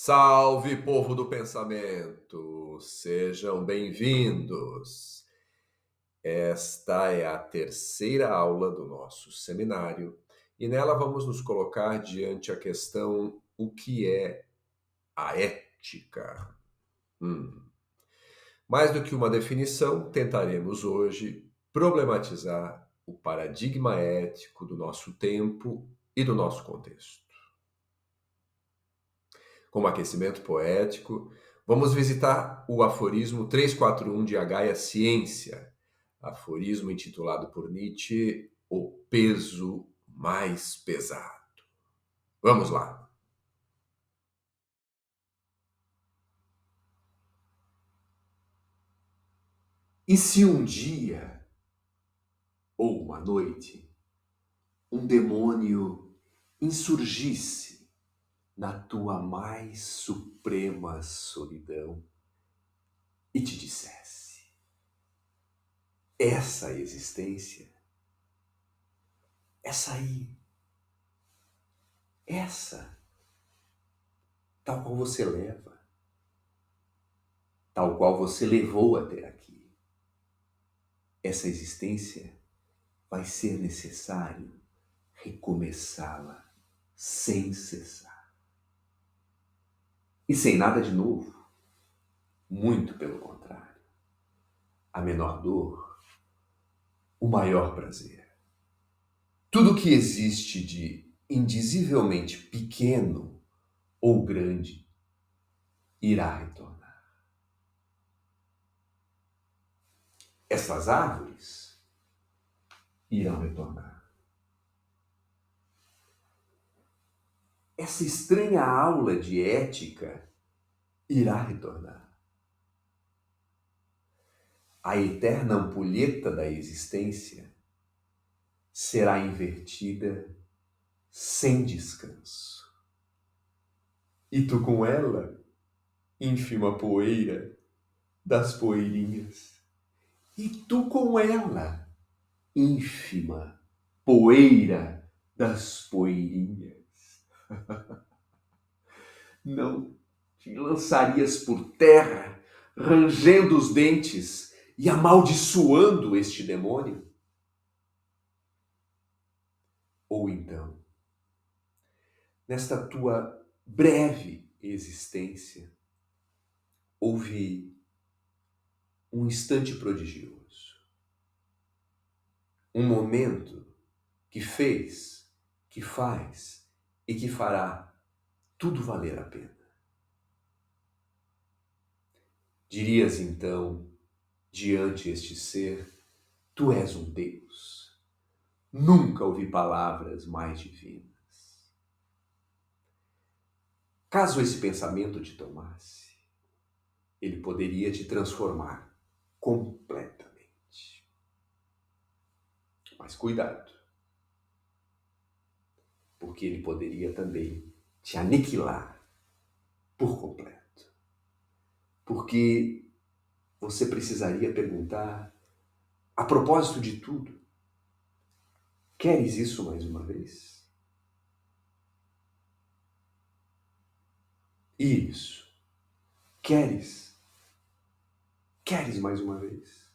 Salve, povo do pensamento! Sejam bem-vindos! Esta é a terceira aula do nosso seminário e nela vamos nos colocar diante a questão: o que é a ética? Mais do que uma definição, tentaremos hoje problematizar o paradigma ético do nosso tempo e do nosso contexto. Como aquecimento poético, vamos visitar o aforismo 341 de Gaia Ciência, aforismo intitulado por Nietzsche O Peso Mais Pesado. Vamos lá! E se um dia, ou uma noite, um demônio insurgisse na tua mais suprema solidão e te dissesse: essa existência, essa aí, essa, tal qual você leva, tal qual você levou até aqui, essa existência vai ser necessário recomeçá-la sem cessar. E sem nada de novo, muito pelo contrário. A menor dor, o maior prazer. Tudo que existe de indizivelmente pequeno ou grande irá retornar. Essas árvores irão retornar. Essa estranha aula de ética irá retornar. A eterna ampulheta da existência será invertida sem descanso. E tu com ela, ínfima poeira das poeirinhas. E tu com ela, ínfima poeira das poeirinhas. Não te lançarias por terra, rangendo os dentes e amaldiçoando este demônio? Ou então, nesta tua breve existência, houve um instante prodigioso, um momento que fez, que faz e que fará tudo valer a pena. Dirias então, diante este ser: tu és um Deus. Nunca ouvi palavras mais divinas. Caso esse pensamento te tomasse, ele poderia te transformar completamente. Mas cuidado, porque ele poderia também te aniquilar por completo. Porque você precisaria perguntar, a propósito de tudo: queres isso mais uma vez? Isso. Queres? Queres mais uma vez?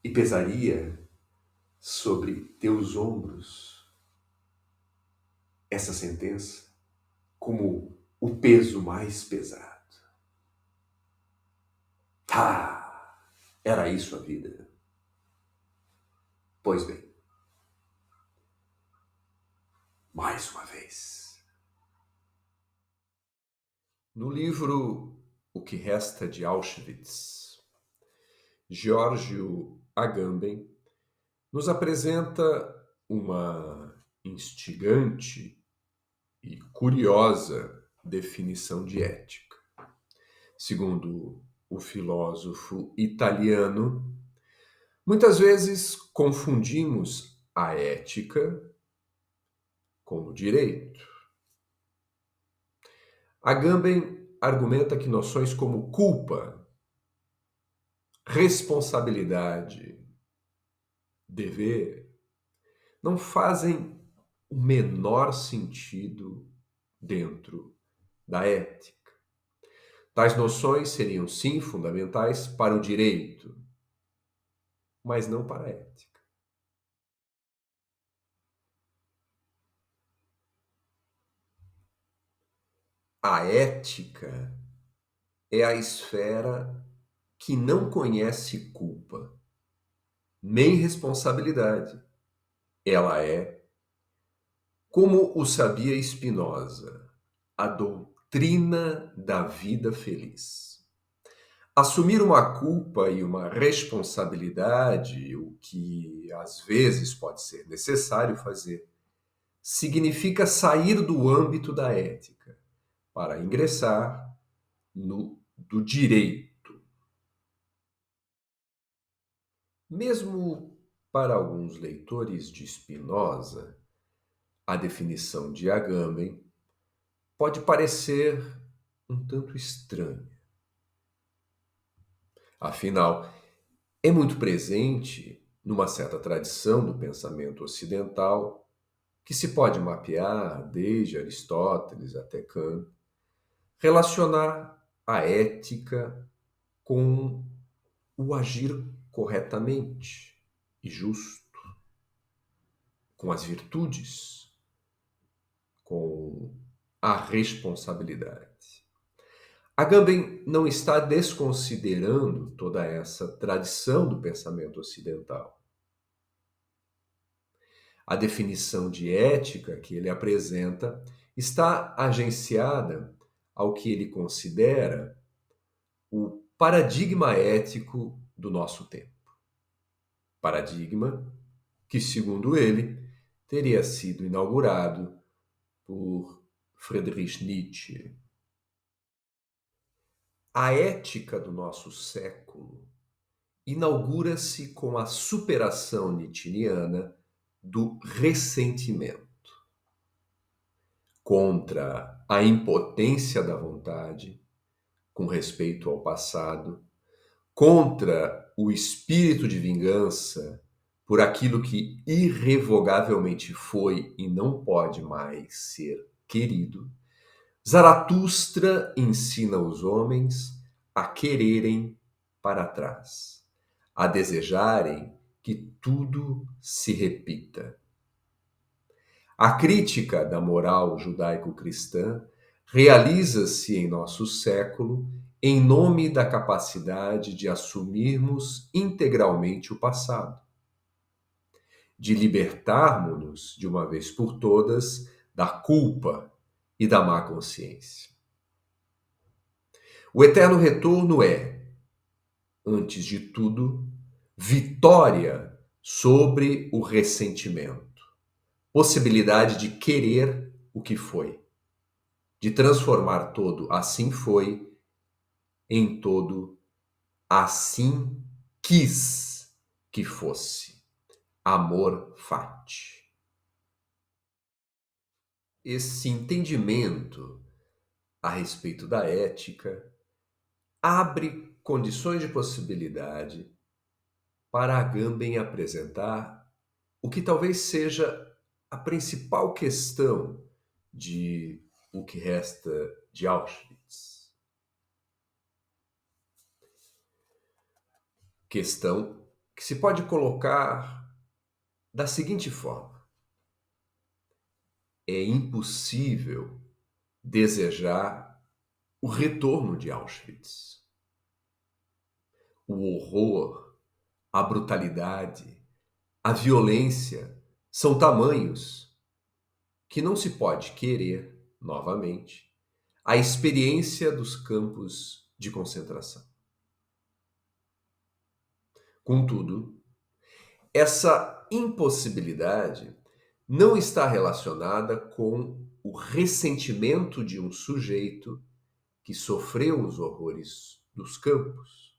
E pesaria sobre teus ombros essa sentença como o peso mais pesado. Ah, era isso a vida? Pois bem, mais uma vez. No livro O que Resta de Auschwitz, Giorgio Agamben nos apresenta uma instigante e curiosa definição de ética. Segundo o filósofo italiano, muitas vezes confundimos a ética com o direito. Agamben argumenta que noções como culpa, responsabilidade, dever, não fazem o menor sentido dentro da ética. Tais noções seriam, sim, fundamentais para o direito, mas não para a ética. A ética é a esfera que não conhece culpa, nem responsabilidade. Ela é, como o sabia Spinoza, a doutrina da vida feliz. Assumir uma culpa e uma responsabilidade, o que às vezes pode ser necessário fazer, significa sair do âmbito da ética para ingressar no do direito. Mesmo para alguns leitores de Spinoza, a definição de Agamben pode parecer um tanto estranha. Afinal, é muito presente numa certa tradição do pensamento ocidental que se pode mapear desde Aristóteles até Kant, relacionar a ética com o agir corretamente e justo, com as virtudes, com a responsabilidade. Agamben não está desconsiderando toda essa tradição do pensamento ocidental. A definição de ética que ele apresenta está agenciada ao que ele considera o paradigma ético do nosso tempo. Paradigma que, segundo ele, teria sido inaugurado por Friedrich Nietzsche. A ética do nosso século inaugura-se com a superação nietzschiana do ressentimento contra a impotência da vontade com respeito ao passado, contra o espírito de vingança por aquilo que irrevogavelmente foi e não pode mais ser querido. Zaratustra ensina os homens a quererem para trás, a desejarem que tudo se repita. A crítica da moral judaico-cristã realiza-se em nosso século em nome da capacidade de assumirmos integralmente o passado, de libertarmos-nos de uma vez por todas da culpa e da má consciência. O eterno retorno é, antes de tudo, vitória sobre o ressentimento, possibilidade de querer o que foi, de transformar todo assim foi em todo assim quis que fosse. Amor fati. Esse entendimento a respeito da ética abre condições de possibilidade para Agamben apresentar o que talvez seja a principal questão de O que Resta de Auschwitz. Questão que se pode colocar da seguinte forma: é impossível desejar o retorno de Auschwitz. O horror, a brutalidade, a violência são tamanhos que não se pode querer, novamente, a experiência dos campos de concentração. Contudo, essa impossibilidade não está relacionada com o ressentimento de um sujeito que sofreu os horrores dos campos.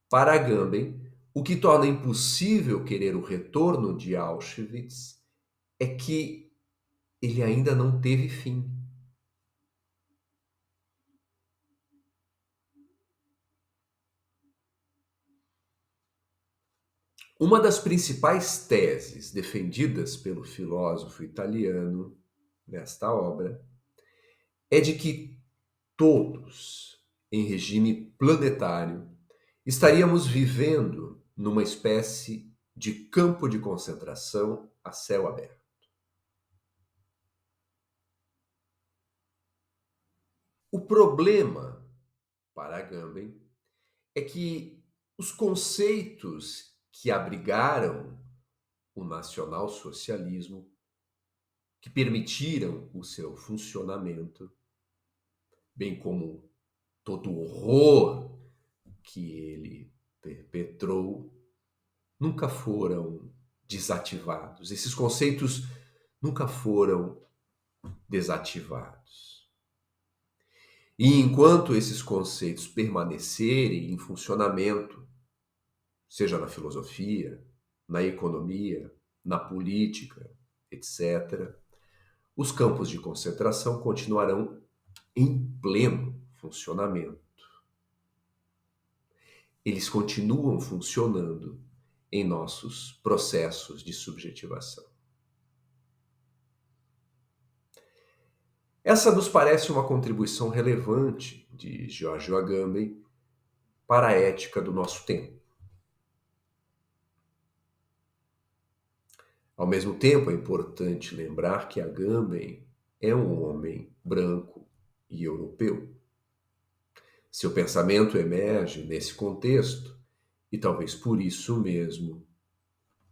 Para Agamben, o que torna impossível querer o retorno de Auschwitz é que ele ainda não teve fim. Uma das principais teses defendidas pelo filósofo italiano nesta obra é de que todos, em regime planetário, estaríamos vivendo numa espécie de campo de concentração a céu aberto. O problema para Agamben é que os conceitos que abrigaram o nacionalsocialismo, que permitiram o seu funcionamento, bem como todo o horror que ele perpetrou, nunca foram desativados. Esses conceitos nunca foram desativados. E enquanto esses conceitos permanecerem em funcionamento, seja na filosofia, na economia, na política, etc., os campos de concentração continuarão em pleno funcionamento. Eles continuam funcionando em nossos processos de subjetivação. Essa nos parece uma contribuição relevante de Giorgio Agamben para a ética do nosso tempo. Ao mesmo tempo, é importante lembrar que Agamben é um homem branco e europeu. Seu pensamento emerge nesse contexto e talvez por isso mesmo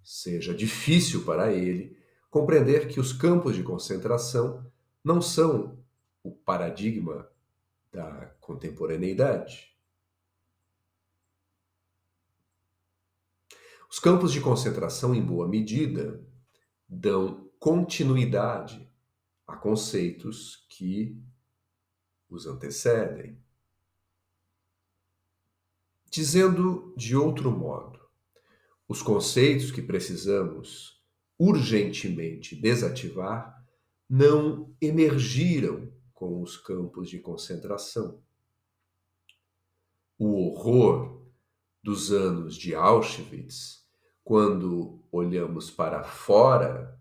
seja difícil para ele compreender que os campos de concentração não são o paradigma da contemporaneidade. Os campos de concentração, em boa medida, dão continuidade a conceitos que os antecedem. Dizendo de outro modo, os conceitos que precisamos urgentemente desativar não emergiram com os campos de concentração. O horror dos anos de Auschwitz, quando olhamos para fora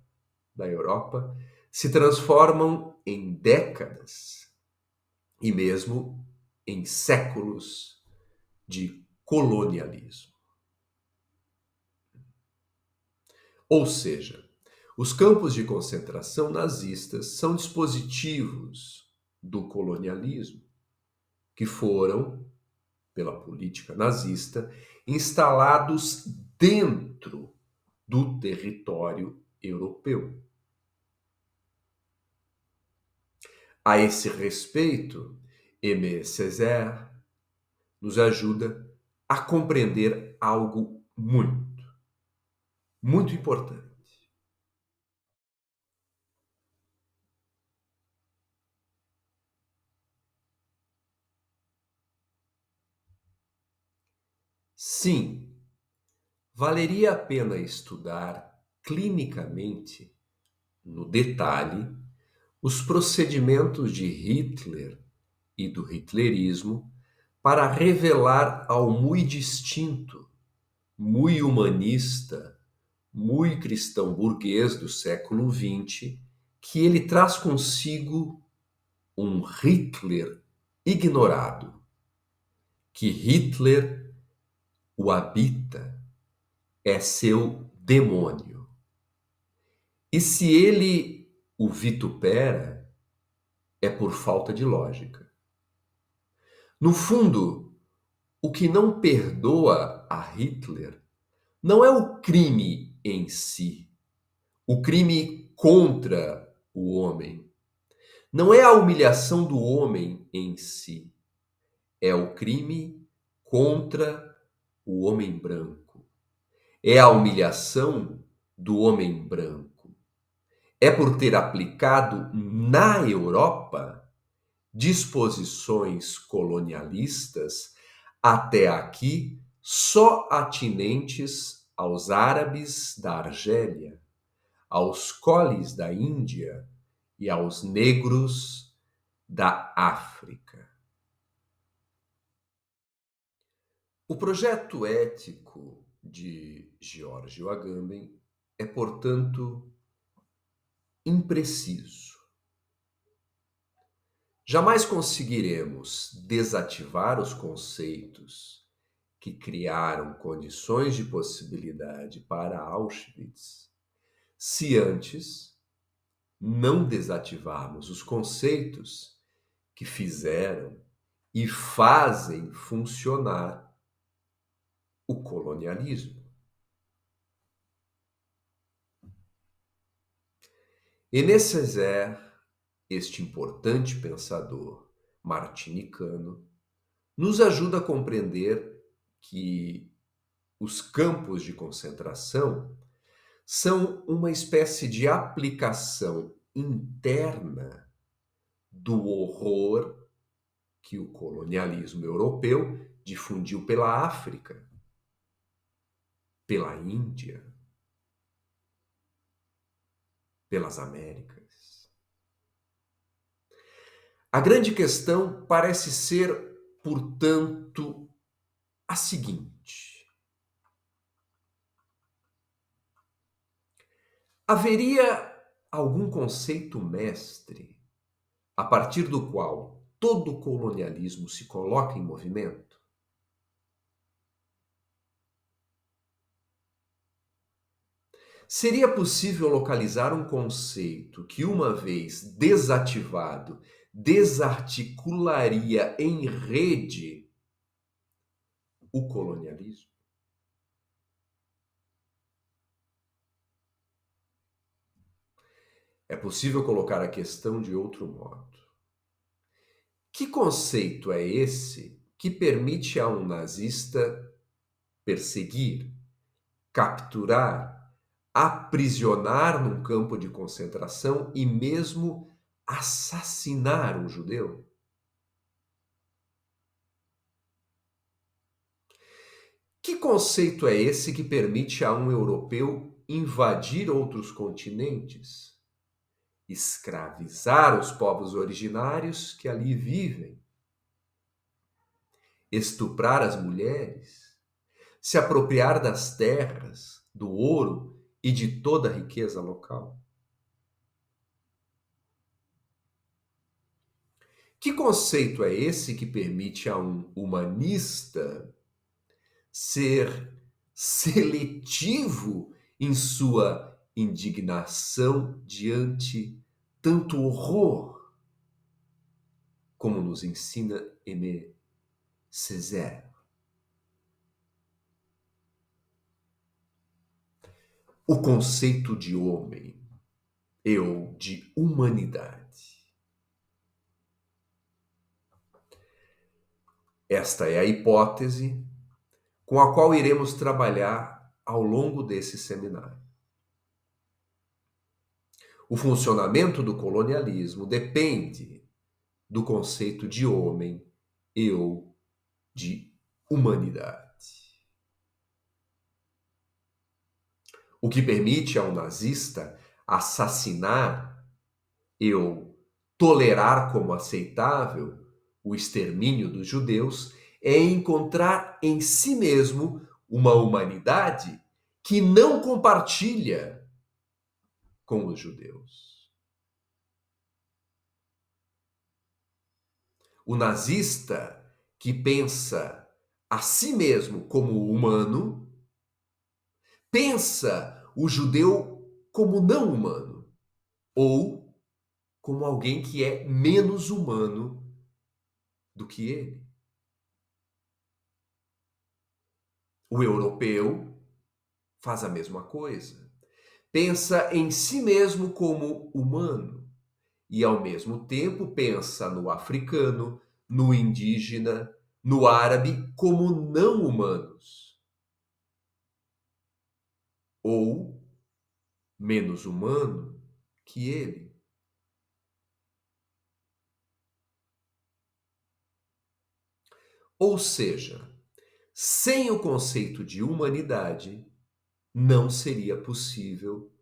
da Europa, se transformam em décadas e mesmo em séculos de colonialismo. Ou seja, os campos de concentração nazistas são dispositivos do colonialismo que foram, pela política nazista, instalados dentro do território europeu. A esse respeito, Aimé Césaire nos ajuda a compreender algo muito importante. Sim, valeria a pena estudar clinicamente, no detalhe, os procedimentos de Hitler e do hitlerismo para revelar ao muito distinto, muito humanista, muito cristão burguês do século XX, que ele traz consigo um Hitler ignorado, que Hitler o habita, é seu demônio. E se ele o vitupera, é por falta de lógica. No fundo, o que não perdoa a Hitler não é o crime em si, o crime contra o homem. Não é a humilhação do homem em si, é o crime contra o homem branco. É a humilhação do homem branco. É por ter aplicado na Europa disposições colonialistas até aqui só atinentes aos árabes da Argélia, aos colis da Índia e aos negros da África. O projeto ético de Giorgio Agamben é, portanto, impreciso. Jamais conseguiremos desativar os conceitos que criaram condições de possibilidade para Auschwitz se antes não desativarmos os conceitos que fizeram e fazem funcionar o colonialismo. René Césaire, este importante pensador martinicano, nos ajuda a compreender que os campos de concentração são uma espécie de aplicação interna do horror que o colonialismo europeu difundiu pela África, pela Índia, pelas Américas. A grande questão parece ser, portanto, a seguinte: haveria algum conceito mestre a partir do qual todo colonialismo se coloca em movimento? Seria possível localizar um conceito que, uma vez desativado, desarticularia em rede o colonialismo? É possível colocar a questão de outro modo. Que conceito é esse que permite a um nazista perseguir, capturar, aprisionar num campo de concentração e mesmo assassinar um judeu? Que conceito é esse que permite a um europeu invadir outros continentes, escravizar os povos originários que ali vivem, estuprar as mulheres, se apropriar das terras, do ouro e de toda a riqueza local? Que conceito é esse que permite a um humanista ser seletivo em sua indignação diante tanto horror, como nos ensina Aimé Césaire? O conceito de homem ou de humanidade. Esta é a hipótese com a qual iremos trabalhar ao longo desse seminário. O funcionamento do colonialismo depende do conceito de homem ou de humanidade. O que permite ao nazista assassinar ou tolerar como aceitável o extermínio dos judeus é encontrar em si mesmo uma humanidade que não compartilha com os judeus. O nazista que pensa a si mesmo como humano, pensa o judeu como não humano, ou como alguém que é menos humano do que ele. O europeu faz a mesma coisa. Pensa em si mesmo como humano e, ao mesmo tempo, pensa no africano, no indígena, no árabe como não humanos ou menos humano que ele. Ou seja, sem o conceito de humanidade, não seria possível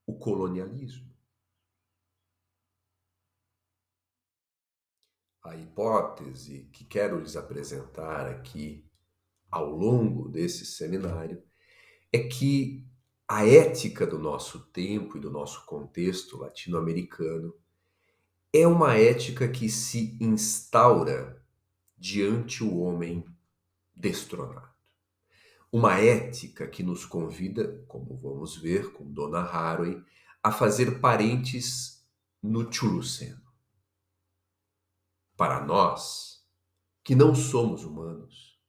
o colonialismo. A hipótese que quero lhes apresentar aqui ao longo desse seminário é que a ética do nosso tempo e do nosso contexto latino-americano é uma ética que se instaura diante o homem destronado. Uma ética que nos convida, como vamos ver com Dona Haraway, a fazer parentes no Chuluceno. Para nós, que não somos humanos,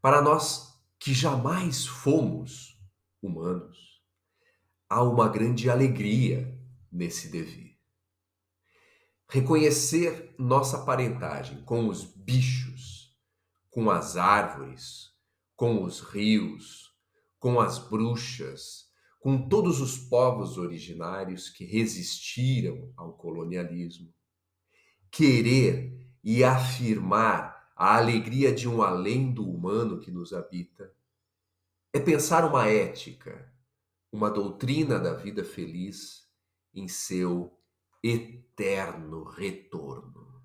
para nós que jamais fomos humanos, há uma grande alegria nesse devir. Reconhecer nossa parentagem com os bichos, com as árvores, com os rios, com as bruxas, com todos os povos originários que resistiram ao colonialismo. Querer e afirmar a alegria de um além do humano que nos habita é pensar uma ética, uma doutrina da vida feliz em seu eterno retorno.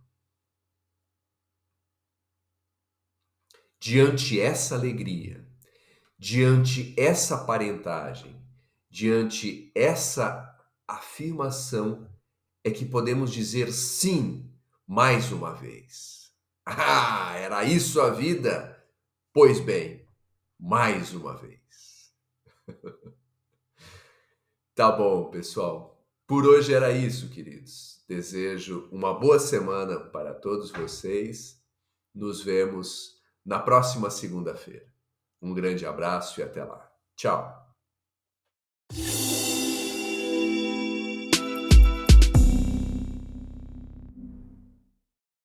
Diante essa alegria, diante essa parentagem, diante essa afirmação, é que podemos dizer sim mais uma vez. Ah, era isso a vida? Pois bem, mais uma vez. Tá bom, pessoal. Por hoje era isso, queridos. Desejo uma boa semana para todos vocês. Nos vemos na próxima segunda-feira. Um grande abraço e até lá. Tchau.